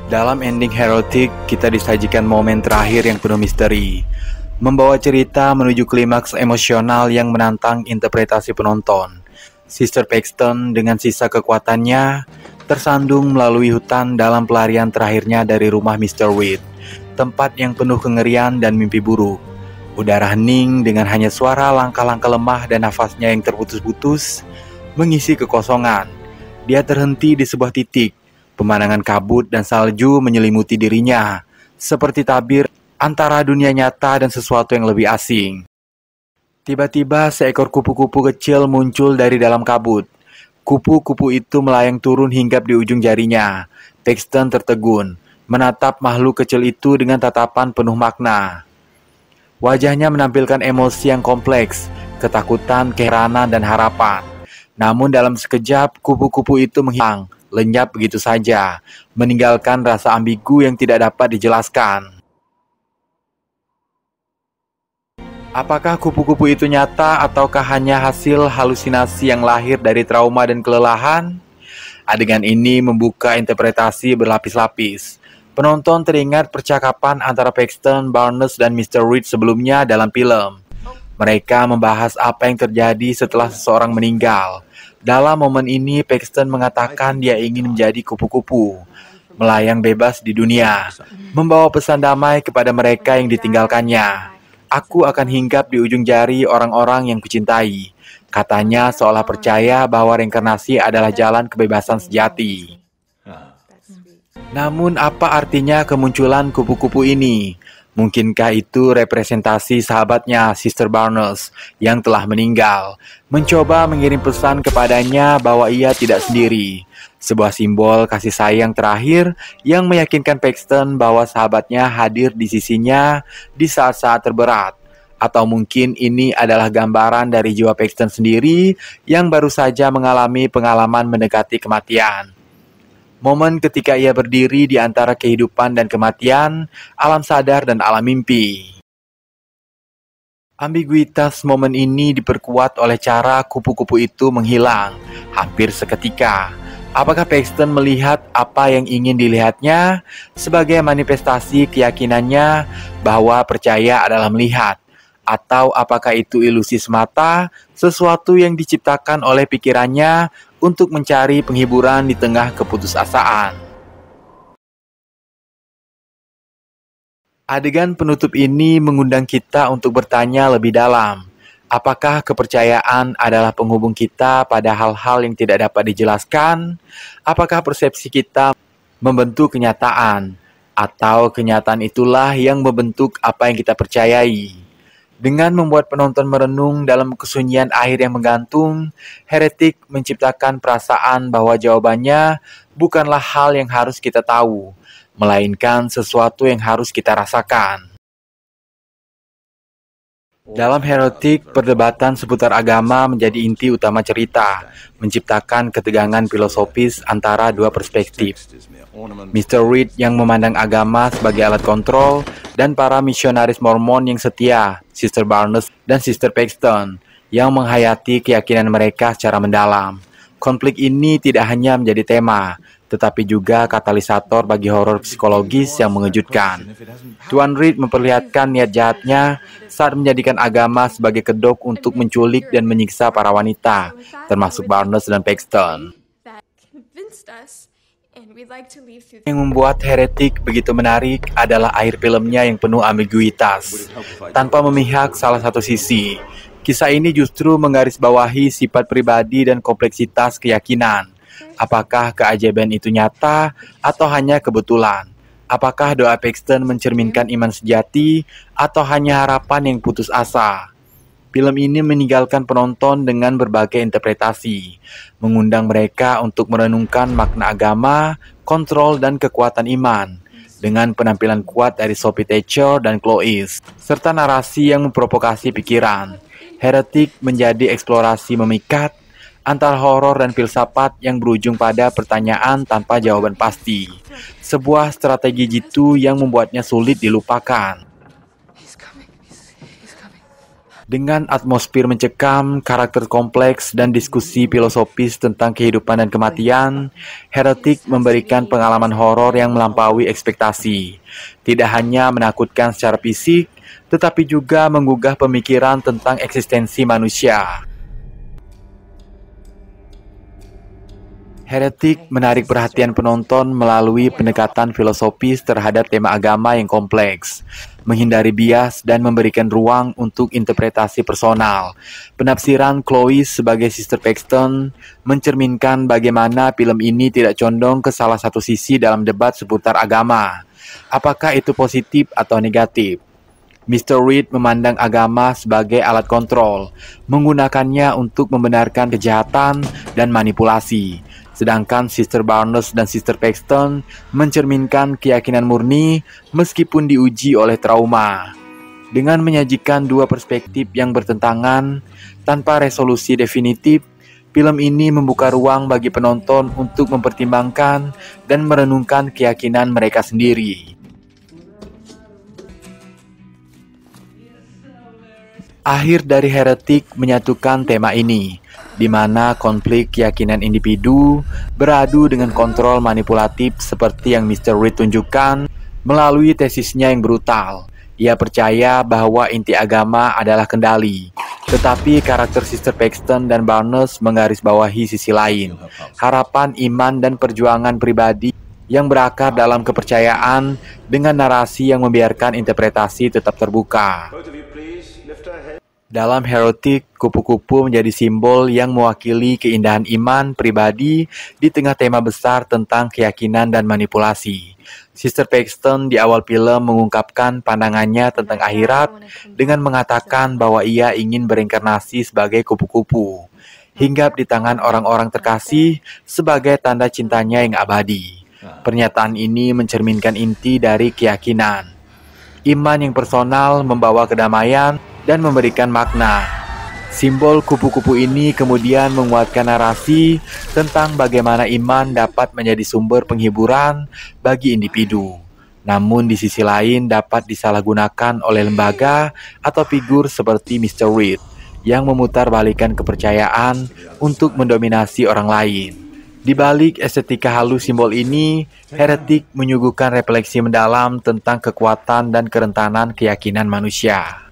Dalam ending Heretic, kita disajikan momen terakhir yang penuh misteri, membawa cerita menuju klimaks emosional yang menantang interpretasi penonton. Sister Paxton dengan sisa kekuatannya tersandung melalui hutan dalam pelarian terakhirnya dari rumah Mr. Reed, tempat yang penuh kengerian dan mimpi buruk. Udara hening dengan hanya suara langkah-langkah lemah dan nafasnya yang terputus-putus mengisi kekosongan. Dia terhenti di sebuah titik. Pemandangan kabut dan salju menyelimuti dirinya, seperti tabir antara dunia nyata dan sesuatu yang lebih asing. Tiba-tiba seekor kupu-kupu kecil muncul dari dalam kabut. Kupu-kupu itu melayang turun hinggap di ujung jarinya. Paxton tertegun, menatap makhluk kecil itu dengan tatapan penuh makna. Wajahnya menampilkan emosi yang kompleks, ketakutan, keheranan, dan harapan. Namun dalam sekejap, kupu-kupu itu menghilang, lenyap begitu saja, meninggalkan rasa ambigu yang tidak dapat dijelaskan. Apakah kupu-kupu itu nyata ataukah hanya hasil halusinasi yang lahir dari trauma dan kelelahan? Adegan ini membuka interpretasi berlapis-lapis. Penonton teringat percakapan antara Paxton, Barnes, dan Mr. Reed sebelumnya dalam film. Mereka membahas apa yang terjadi setelah seseorang meninggal. Dalam momen ini, Paxton mengatakan dia ingin menjadi kupu-kupu, melayang bebas di dunia, membawa pesan damai kepada mereka yang ditinggalkannya. Aku akan hinggap di ujung jari orang-orang yang kucintai. Katanya seolah percaya bahwa reinkarnasi adalah jalan kebebasan sejati. Namun apa artinya kemunculan kupu-kupu ini? Mungkinkah itu representasi sahabatnya, Sister Barnes, yang telah meninggal, mencoba mengirim pesan kepadanya bahwa ia tidak sendiri. Sebuah simbol kasih sayang terakhir yang meyakinkan Paxton bahwa sahabatnya hadir di sisinya di saat-saat terberat. Atau mungkin ini adalah gambaran dari jiwa Paxton sendiri yang baru saja mengalami pengalaman mendekati kematian. Momen ketika ia berdiri di antara kehidupan dan kematian, alam sadar dan alam mimpi. Ambiguitas momen ini diperkuat oleh cara kupu-kupu itu menghilang, hampir seketika. Apakah Paxton melihat apa yang ingin dilihatnya sebagai manifestasi keyakinannya bahwa percaya adalah melihat? Atau apakah itu ilusi semata, sesuatu yang diciptakan oleh pikirannya untuk mencari penghiburan di tengah keputusasaan? Adegan penutup ini mengundang kita untuk bertanya lebih dalam. Apakah kepercayaan adalah penghubung kita pada hal-hal yang tidak dapat dijelaskan? Apakah persepsi kita membentuk kenyataan? Atau kenyataan itulah yang membentuk apa yang kita percayai? Dengan membuat penonton merenung dalam kesunyian akhir yang menggantung, Heretic menciptakan perasaan bahwa jawabannya bukanlah hal yang harus kita tahu, melainkan sesuatu yang harus kita rasakan. Dalam Heretic, perdebatan seputar agama menjadi inti utama cerita, menciptakan ketegangan filosofis antara dua perspektif. Mr. Reed yang memandang agama sebagai alat kontrol, dan para misionaris Mormon yang setia, Sister Barnes dan Sister Paxton, yang menghayati keyakinan mereka secara mendalam. Konflik ini tidak hanya menjadi tema, tetapi juga katalisator bagi horor psikologis yang mengejutkan. Tuan Reed memperlihatkan niat jahatnya saat menjadikan agama sebagai kedok untuk menculik dan menyiksa para wanita, termasuk Barnes dan Paxton. Yang membuat Heretic begitu menarik adalah akhir filmnya yang penuh ambiguitas. Tanpa memihak salah satu sisi, kisah ini justru menggarisbawahi sifat pribadi dan kompleksitas keyakinan. Apakah keajaiban itu nyata atau hanya kebetulan? Apakah doa Paxton mencerminkan iman sejati atau hanya harapan yang putus asa? Film ini meninggalkan penonton dengan berbagai interpretasi, mengundang mereka untuk merenungkan makna agama, kontrol, dan kekuatan iman, dengan penampilan kuat dari Sophie Thatcher dan Chloe, serta narasi yang memprovokasi pikiran. Heretic menjadi eksplorasi memikat antara horor dan filsafat yang berujung pada pertanyaan tanpa jawaban pasti. Sebuah strategi jitu yang membuatnya sulit dilupakan. Dengan atmosfer mencekam, karakter kompleks, dan diskusi filosofis tentang kehidupan dan kematian, Heretic memberikan pengalaman horor yang melampaui ekspektasi. Tidak hanya menakutkan secara fisik, tetapi juga menggugah pemikiran tentang eksistensi manusia. Heretic menarik perhatian penonton melalui pendekatan filosofis terhadap tema agama yang kompleks, menghindari bias dan memberikan ruang untuk interpretasi personal. Penafsiran Chloe sebagai Sister Paxton mencerminkan bagaimana film ini tidak condong ke salah satu sisi dalam debat seputar agama. Apakah itu positif atau negatif? Mr. Reed memandang agama sebagai alat kontrol, menggunakannya untuk membenarkan kejahatan dan manipulasi. Sedangkan Sister Barnes dan Sister Paxton mencerminkan keyakinan murni meskipun diuji oleh trauma. Dengan menyajikan dua perspektif yang bertentangan tanpa resolusi definitif, film ini membuka ruang bagi penonton untuk mempertimbangkan dan merenungkan keyakinan mereka sendiri. Akhir dari Heretic menyatukan tema ini, di mana konflik keyakinan individu beradu dengan kontrol manipulatif seperti yang Mr. Reed tunjukkan melalui tesisnya yang brutal. Ia percaya bahwa inti agama adalah kendali, tetapi karakter Sister Paxton dan Barnes menggarisbawahi sisi lain, harapan, iman, dan perjuangan pribadi yang berakar dalam kepercayaan dengan narasi yang membiarkan interpretasi tetap terbuka. Dalam Heretic, kupu-kupu menjadi simbol yang mewakili keindahan iman pribadi di tengah tema besar tentang keyakinan dan manipulasi. Sister Paxton di awal film mengungkapkan pandangannya tentang akhirat dengan mengatakan bahwa ia ingin berinkarnasi sebagai kupu-kupu, hinggap di tangan orang-orang terkasih sebagai tanda cintanya yang abadi. Pernyataan ini mencerminkan inti dari keyakinan. Iman yang personal membawa kedamaian dan memberikan makna. Simbol kupu-kupu ini kemudian menguatkan narasi tentang bagaimana iman dapat menjadi sumber penghiburan bagi individu. Namun di sisi lain dapat disalahgunakan oleh lembaga atau figur seperti Mr. Reed yang memutarbalikkan kepercayaan untuk mendominasi orang lain. Di balik estetika halus simbol ini, Heretic menyuguhkan refleksi mendalam tentang kekuatan dan kerentanan keyakinan manusia.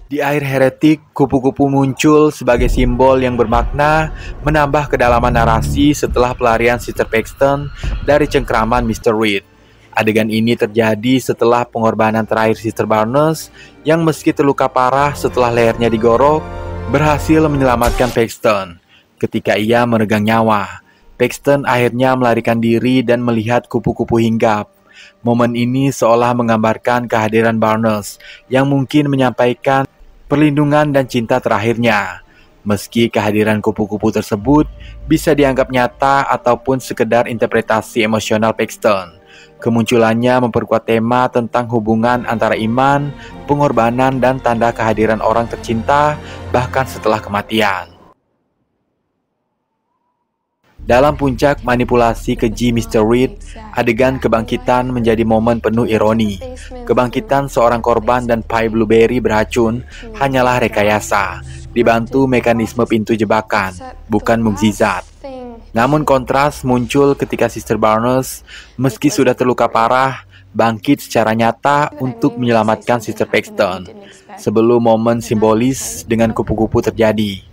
Di akhir Heretic, kupu-kupu muncul sebagai simbol yang bermakna menambah kedalaman narasi setelah pelarian Sister Paxton dari cengkraman Mr. Reed. Adegan ini terjadi setelah pengorbanan terakhir Sister Barnes yang meski terluka parah setelah lehernya digorok, berhasil menyelamatkan Paxton. Ketika ia meregang nyawa, Paxton akhirnya melarikan diri dan melihat kupu-kupu hinggap. Momen ini seolah menggambarkan kehadiran Barnes yang mungkin menyampaikan perlindungan dan cinta terakhirnya. Meski kehadiran kupu-kupu tersebut bisa dianggap nyata ataupun sekedar interpretasi emosional Paxton, kemunculannya memperkuat tema tentang hubungan antara iman, pengorbanan, dan tanda kehadiran orang tercinta bahkan setelah kematian. Dalam puncak manipulasi keji Mr. Reed, adegan kebangkitan menjadi momen penuh ironi. Kebangkitan seorang korban dan pie blueberry beracun hanyalah rekayasa, dibantu mekanisme pintu jebakan, bukan mukjizat. Namun kontras muncul ketika Sister Barnes, meski sudah terluka parah, bangkit secara nyata untuk menyelamatkan Sister Paxton, sebelum momen simbolis dengan kupu-kupu terjadi.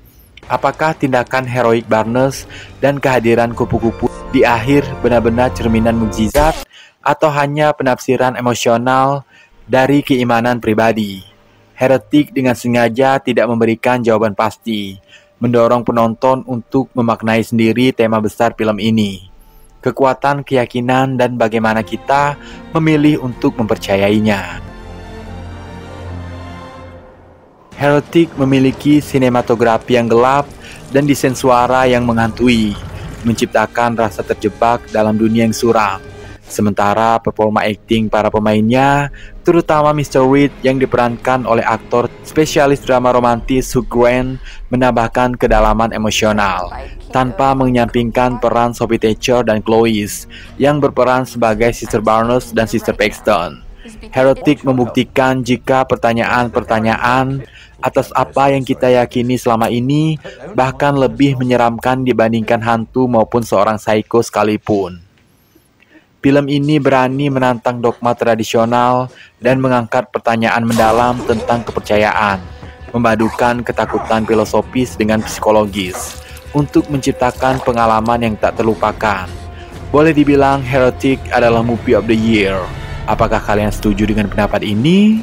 Apakah tindakan heroik Barnes dan kehadiran kupu-kupu di akhir benar-benar cerminan mukjizat atau hanya penafsiran emosional dari keimanan pribadi? Heretic dengan sengaja tidak memberikan jawaban pasti, mendorong penonton untuk memaknai sendiri tema besar film ini. Kekuatan keyakinan dan bagaimana kita memilih untuk mempercayainya. Heretic memiliki sinematografi yang gelap dan desain suara yang menghantui, menciptakan rasa terjebak dalam dunia yang suram. Sementara performa akting para pemainnya, terutama Mr. Reed yang diperankan oleh aktor spesialis drama romantis Hugh Grant, menambahkan kedalaman emosional, tanpa menyampingkan peran Sophie Thatcher dan Chloe yang berperan sebagai Sister Barnes dan Sister Paxton. Heretic membuktikan jika pertanyaan-pertanyaan atas apa yang kita yakini selama ini bahkan lebih menyeramkan dibandingkan hantu maupun seorang psycho sekalipun. Film ini berani menantang dogma tradisional dan mengangkat pertanyaan mendalam tentang kepercayaan, memadukan ketakutan filosofis dengan psikologis untuk menciptakan pengalaman yang tak terlupakan. Boleh dibilang Heretic adalah movie of the year. Apakah kalian setuju dengan pendapat ini?